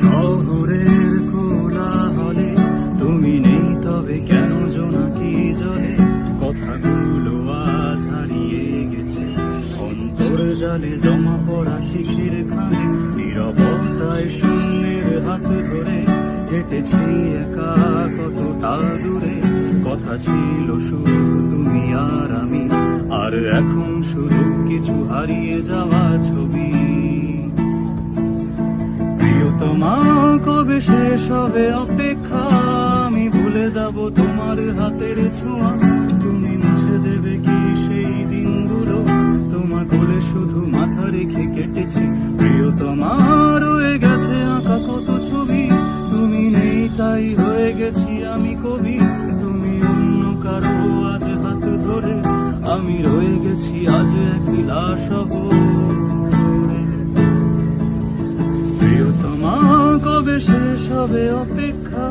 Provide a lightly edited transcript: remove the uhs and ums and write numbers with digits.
শহরের কোলাহলে তুমি নেই, তবে কেন জোনাকি জলে কথাগুলো আজ হারিয়ে গেছে অন্তর জালে জমা পড়া চিঠির খানে। নীরবতায় শূন্যের হাত ধরে হেঁটেছি একা কতটা দূরে। কথা ছিল শুধু তুমি আর আমি, আর এখন শুধু কিছু হারিয়ে যাওয়া ছবি। প্রিয়তমা, কবে শেষ হবে অপেক্ষা? আমি ভুলে যাব তোমার হাতের ছোঁয়া। তুমি মুছে দেবে কি সেই দিনগুলো? তোমার কোলে শুধু মাথা রেখে কেটেছি। প্রিয়তমা, রয়ে গেছে আঁকা কত ছবি। তুমি নেই তাই হয়ে গেছি আমি কবি। তুমি অন্য কারো আজ হাত ধরে, আমি রয়ে গেছি আজ একলা শহরে। প্রিয়তমা, কবে শেষ হবে অপেক্ষা?